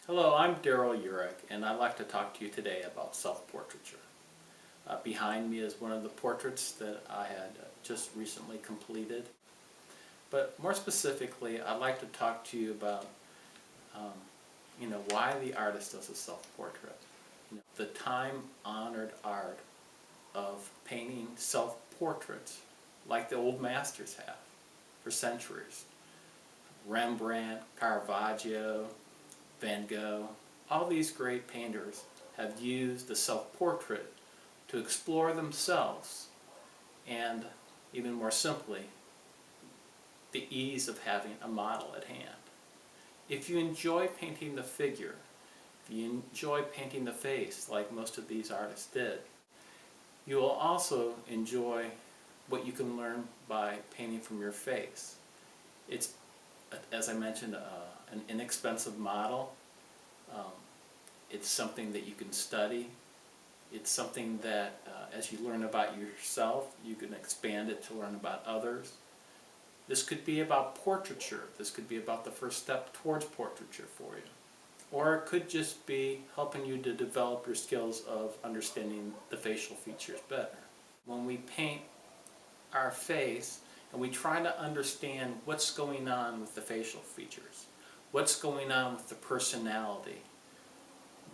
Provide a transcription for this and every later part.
Hello, I'm Daryl Urig, and I'd like to talk to you today about self-portraiture. Behind me is one of the portraits that I had just recently completed. But more specifically, I'd like to talk to you about why the artist does a self-portrait. The time-honored art of painting self-portraits like the old masters have for centuries. Rembrandt, Caravaggio, Van Gogh, all these great painters have used the self-portrait to explore themselves and, even more simply, the ease of having a model at hand. If you enjoy painting the figure, if you enjoy painting the face like most of these artists did, you will also enjoy what you can learn by painting from your face. It's, as I mentioned, an inexpensive model. It's something that you can study. It's something that, as you learn about yourself, you can expand it to learn about others. This could be about portraiture. This could be about the first step towards portraiture for you. Or it could just be helping you to develop your skills of understanding the facial features better. When we paint our face and we try to understand what's going on with the facial features, what's going on with the personality,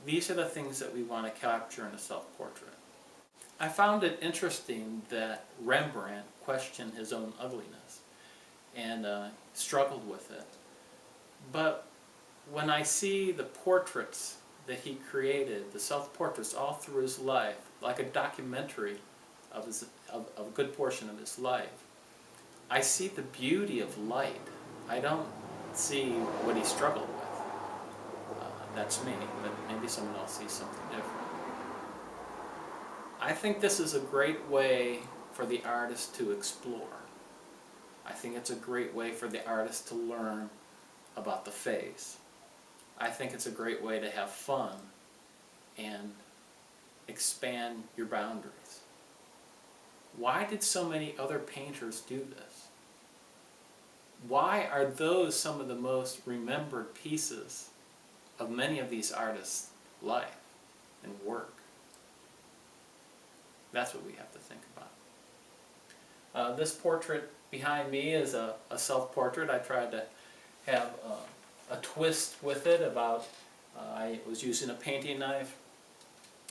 these are the things that we want to capture in a self-portrait. I found it interesting that Rembrandt questioned his own ugliness and struggled with it. But when I see the portraits that he created, the self-portraits all through his life, like a documentary of a good portion of his life, I see the beauty of light. I don't see what he struggled with. That's me, but maybe someone else sees something different. I think this is a great way for the artist to explore. I think it's a great way for the artist to learn about the face. I think it's a great way to have fun and expand your boundaries. Why did so many other painters do this? Why are those some of the most remembered pieces of many of these artists' life and work? That's what we have to think about. This portrait behind me is a self-portrait. I tried to have a twist with it about, I was using a painting knife.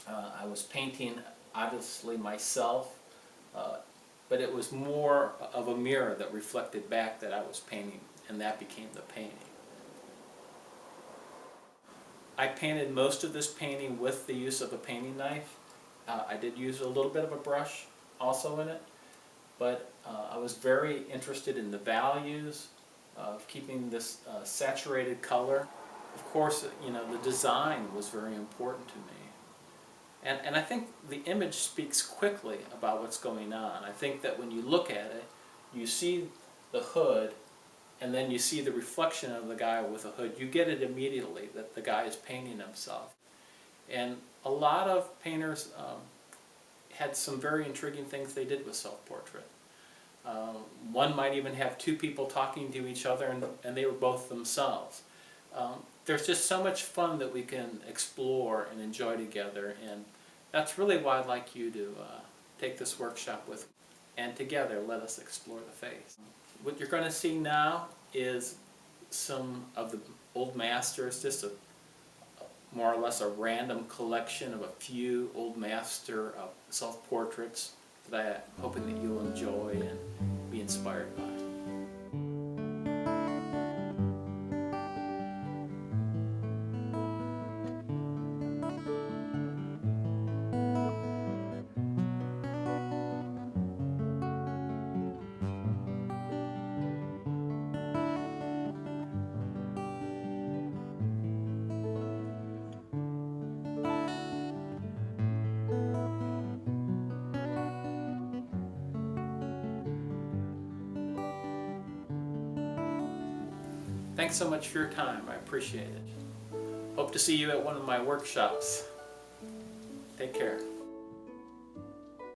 I was painting, obviously, myself, but it was more of a mirror that reflected back that I was painting, and that became the painting. I painted most of this painting with the use of a painting knife. I did use a little bit of a brush also in it, but I was very interested in the values of keeping this saturated color. Of course, the design was very important to me. And I think the image speaks quickly about what's going on. I think that when you look at it, you see the hood, and then you see the reflection of the guy with a hood. You get it immediately that the guy is painting himself. And a lot of painters had some very intriguing things they did with self-portrait. One might even have two people talking to each other, and they were both themselves. There's just so much fun that we can explore and enjoy together, and that's really why I'd like you to take this workshop with me. And together, let us explore the face. What you're going to see now is some of the old masters, just more or less a random collection of a few old master self-portraits that I'm hoping that you'll enjoy and be inspired by. Thanks so much for your time. I appreciate it. Hope to see you at one of my workshops. Take care.